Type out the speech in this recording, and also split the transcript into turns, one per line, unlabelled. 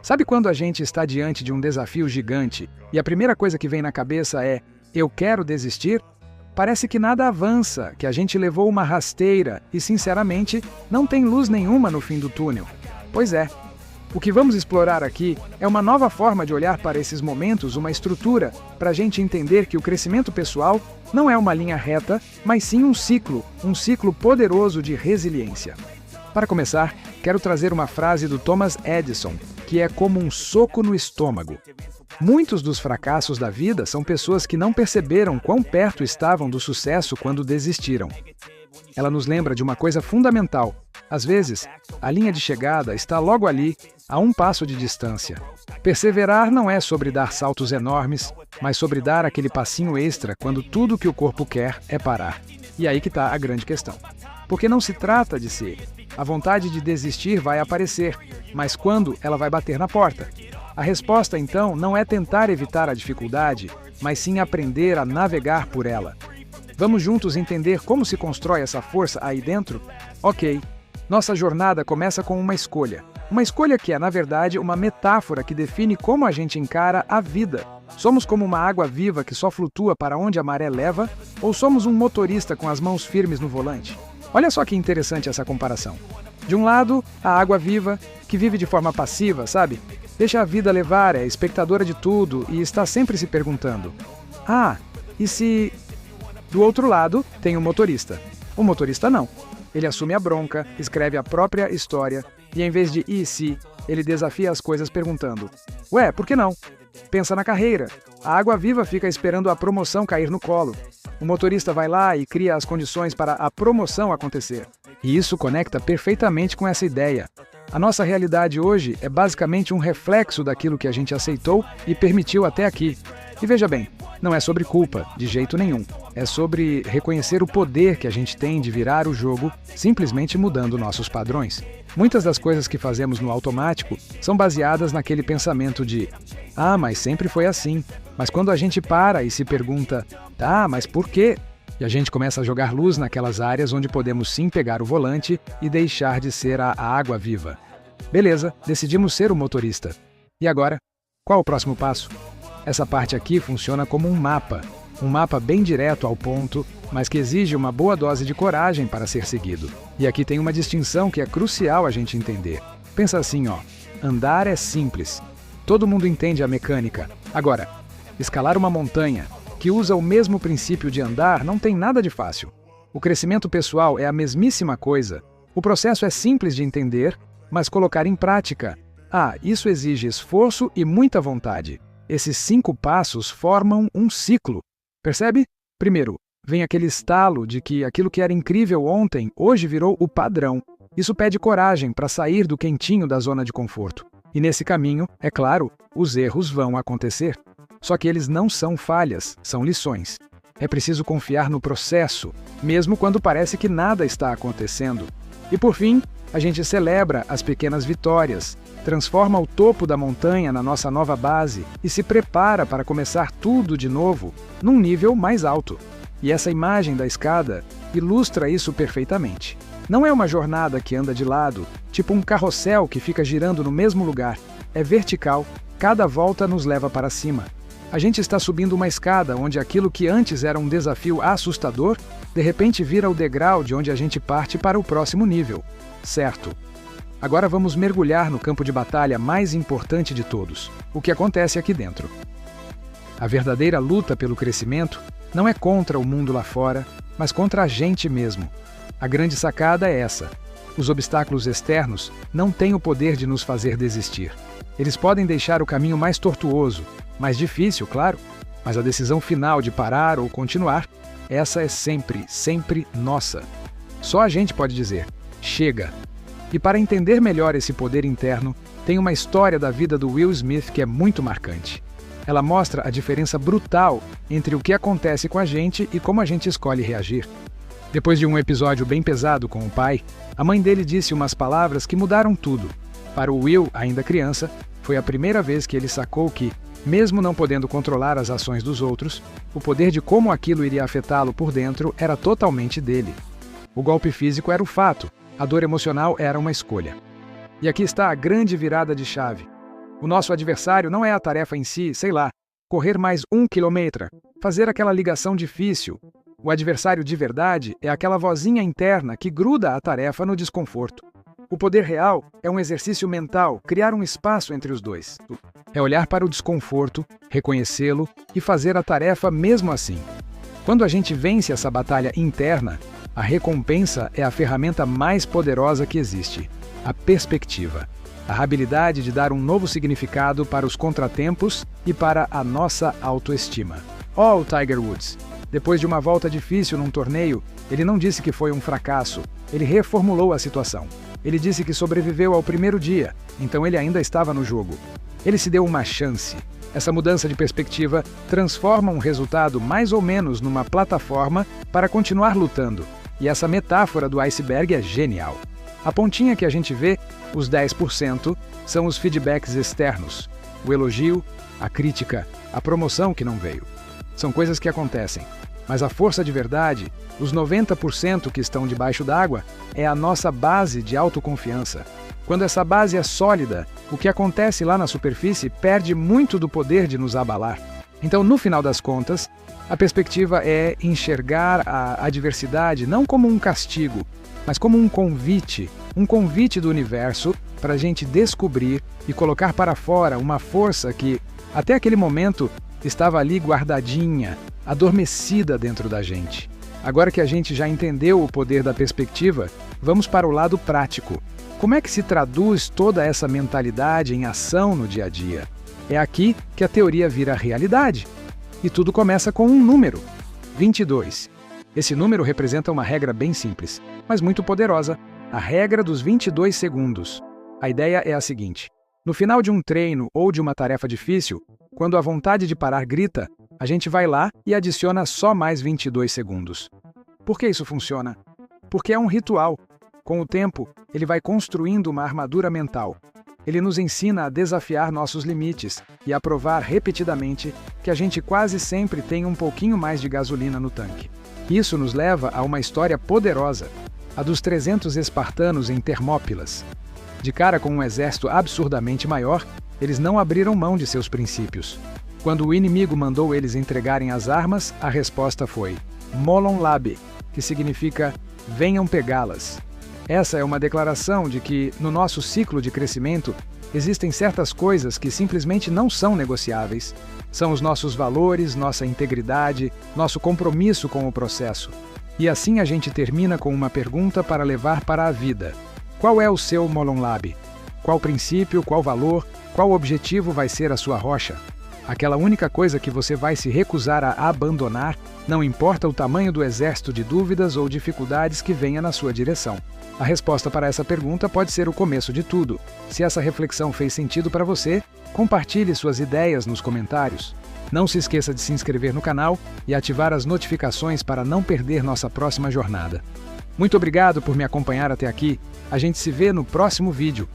Sabe quando a gente está diante de um desafio gigante e a primeira coisa que vem na cabeça é "eu quero desistir"? Parece que nada avança, que a gente levou uma rasteira e, sinceramente, não tem luz nenhuma no fim do túnel. Pois é. O que vamos explorar aqui é uma nova forma de olhar para esses momentos, uma estrutura, para a gente entender que o crescimento pessoal não é uma linha reta, mas sim um ciclo poderoso de resiliência. Para começar, quero trazer uma frase do Thomas Edison, que é como um soco no estômago. Muitos dos fracassos da vida são pessoas que não perceberam quão perto estavam do sucesso quando desistiram. Ela nos lembra de uma coisa fundamental. Às vezes, a linha de chegada está logo ali, a um passo de distância. Perseverar não é sobre dar saltos enormes, mas sobre dar aquele passinho extra quando tudo que o corpo quer é parar. E aí que está a grande questão. Porque não se trata de ser. A vontade de desistir vai aparecer, mas quando ela vai bater na porta? A resposta, então, não é tentar evitar a dificuldade, mas sim aprender a navegar por ela. Vamos juntos entender como se constrói essa força aí dentro? Ok. Nossa jornada começa com uma escolha. Uma escolha que é, na verdade, uma metáfora que define como a gente encara a vida. Somos como uma água viva que só flutua para onde a maré leva, ou somos um motorista com as mãos firmes no volante? Olha só que interessante essa comparação. De um lado, a água viva, que vive de forma passiva, sabe? Deixa a vida levar, é espectadora de tudo e está sempre se perguntando: "Ah, e se..." Do outro lado, tem o motorista. O motorista não. Ele assume a bronca, escreve a própria história e, em vez de "e se", ele desafia as coisas perguntando: "Ué, por que não?" Pensa na carreira. A água viva fica esperando a promoção cair no colo. O motorista vai lá e cria as condições para a promoção acontecer. E isso conecta perfeitamente com essa ideia. A nossa realidade hoje é basicamente um reflexo daquilo que a gente aceitou e permitiu até aqui. E veja bem, não é sobre culpa, de jeito nenhum. É sobre reconhecer o poder que a gente tem de virar o jogo, simplesmente mudando nossos padrões. Muitas das coisas que fazemos no automático são baseadas naquele pensamento de "ah, mas sempre foi assim." Mas quando a gente para e se pergunta "tá, mas por quê?" E a gente começa a jogar luz naquelas áreas onde podemos sim pegar o volante e deixar de ser a água viva. Beleza, decidimos ser o motorista. E agora? Qual o próximo passo? Essa parte aqui funciona como um mapa bem direto ao ponto, mas que exige uma boa dose de coragem para ser seguido. E aqui tem uma distinção que é crucial a gente entender. Pensa assim, ó, andar é simples. Todo mundo entende a mecânica. Agora, escalar uma montanha, que usa o mesmo princípio de andar, não tem nada de fácil. O crescimento pessoal é a mesmíssima coisa. O processo é simples de entender, mas colocar em prática. Isso exige esforço e muita vontade. Esses 5 passos formam um ciclo. Percebe? Primeiro, vem aquele estalo de que aquilo que era incrível ontem, hoje virou o padrão. Isso pede coragem para sair do quentinho da zona de conforto. E nesse caminho, é claro, os erros vão acontecer. Só que eles não são falhas, são lições. É preciso confiar no processo, mesmo quando parece que nada está acontecendo. E por fim, a gente celebra as pequenas vitórias, transforma o topo da montanha na nossa nova base e se prepara para começar tudo de novo, num nível mais alto. E essa imagem da escada ilustra isso perfeitamente. Não é uma jornada que anda de lado, tipo um carrossel que fica girando no mesmo lugar. É vertical, cada volta nos leva para cima. A gente está subindo uma escada onde aquilo que antes era um desafio assustador, de repente vira o degrau de onde a gente parte para o próximo nível. Certo. Agora vamos mergulhar no campo de batalha mais importante de todos, o que acontece aqui dentro. A verdadeira luta pelo crescimento não é contra o mundo lá fora, mas contra a gente mesmo. A grande sacada é essa. Os obstáculos externos não têm o poder de nos fazer desistir. Eles podem deixar o caminho mais tortuoso, mais difícil, claro, mas a decisão final de parar ou continuar, essa é sempre, sempre nossa. Só a gente pode dizer, chega. E para entender melhor esse poder interno, tem uma história da vida do Will Smith que é muito marcante. Ela mostra a diferença brutal entre o que acontece com a gente e como a gente escolhe reagir. Depois de um episódio bem pesado com o pai, a mãe dele disse umas palavras que mudaram tudo. Para o Will, ainda criança, foi a primeira vez que ele sacou que, mesmo não podendo controlar as ações dos outros, o poder de como aquilo iria afetá-lo por dentro era totalmente dele. O golpe físico era o fato, a dor emocional era uma escolha. E aqui está a grande virada de chave. O nosso adversário não é a tarefa em si, sei lá, correr mais 1 quilômetro, fazer aquela ligação difícil. O adversário de verdade é aquela vozinha interna que gruda a tarefa no desconforto. O poder real é um exercício mental, criar um espaço entre os dois. É olhar para o desconforto, reconhecê-lo e fazer a tarefa mesmo assim. Quando a gente vence essa batalha interna, a recompensa é a ferramenta mais poderosa que existe, a perspectiva. A habilidade de dar um novo significado para os contratempos e para a nossa autoestima. O Tiger Woods. Depois de uma volta difícil num torneio, ele não disse que foi um fracasso, ele reformulou a situação. Ele disse que sobreviveu ao primeiro dia, então ele ainda estava no jogo. Ele se deu uma chance. Essa mudança de perspectiva transforma um resultado mais ou menos numa plataforma para continuar lutando. E essa metáfora do iceberg é genial. A pontinha que a gente vê, os 10%, são os feedbacks externos. O elogio, a crítica, a promoção que não veio. São coisas que acontecem. Mas a força de verdade, os 90% que estão debaixo d'água, é a nossa base de autoconfiança. Quando essa base é sólida, o que acontece lá na superfície perde muito do poder de nos abalar. Então, no final das contas, a perspectiva é enxergar a adversidade não como um castigo, mas como um convite do universo para a gente descobrir e colocar para fora uma força que, até aquele momento, estava ali guardadinha, adormecida dentro da gente. Agora que a gente já entendeu o poder da perspectiva, vamos para o lado prático. Como é que se traduz toda essa mentalidade em ação no dia a dia? É aqui que a teoria vira realidade. E tudo começa com um número, 22. Esse número representa uma regra bem simples, mas muito poderosa, a regra dos 22 segundos. A ideia é a seguinte: no final de um treino ou de uma tarefa difícil, quando a vontade de parar grita, a gente vai lá e adiciona só mais 22 segundos. Por que isso funciona? Porque é um ritual. Com o tempo, ele vai construindo uma armadura mental. Ele nos ensina a desafiar nossos limites e a provar repetidamente que a gente quase sempre tem um pouquinho mais de gasolina no tanque. Isso nos leva a uma história poderosa, a dos 300 espartanos em Termópilas. De cara com um exército absurdamente maior, eles não abriram mão de seus princípios. Quando o inimigo mandou eles entregarem as armas, a resposta foi Molon Labe, que significa venham pegá-las. Essa é uma declaração de que, no nosso ciclo de crescimento, existem certas coisas que simplesmente não são negociáveis. São os nossos valores, nossa integridade, nosso compromisso com o processo. E assim a gente termina com uma pergunta para levar para a vida. Qual é o seu Molon Labe? Qual princípio, qual valor, qual objetivo vai ser a sua rocha? Aquela única coisa que você vai se recusar a abandonar, não importa o tamanho do exército de dúvidas ou dificuldades que venha na sua direção. A resposta para essa pergunta pode ser o começo de tudo. Se essa reflexão fez sentido para você, compartilhe suas ideias nos comentários. Não se esqueça de se inscrever no canal e ativar as notificações para não perder nossa próxima jornada. Muito obrigado por me acompanhar até aqui. A gente se vê no próximo vídeo.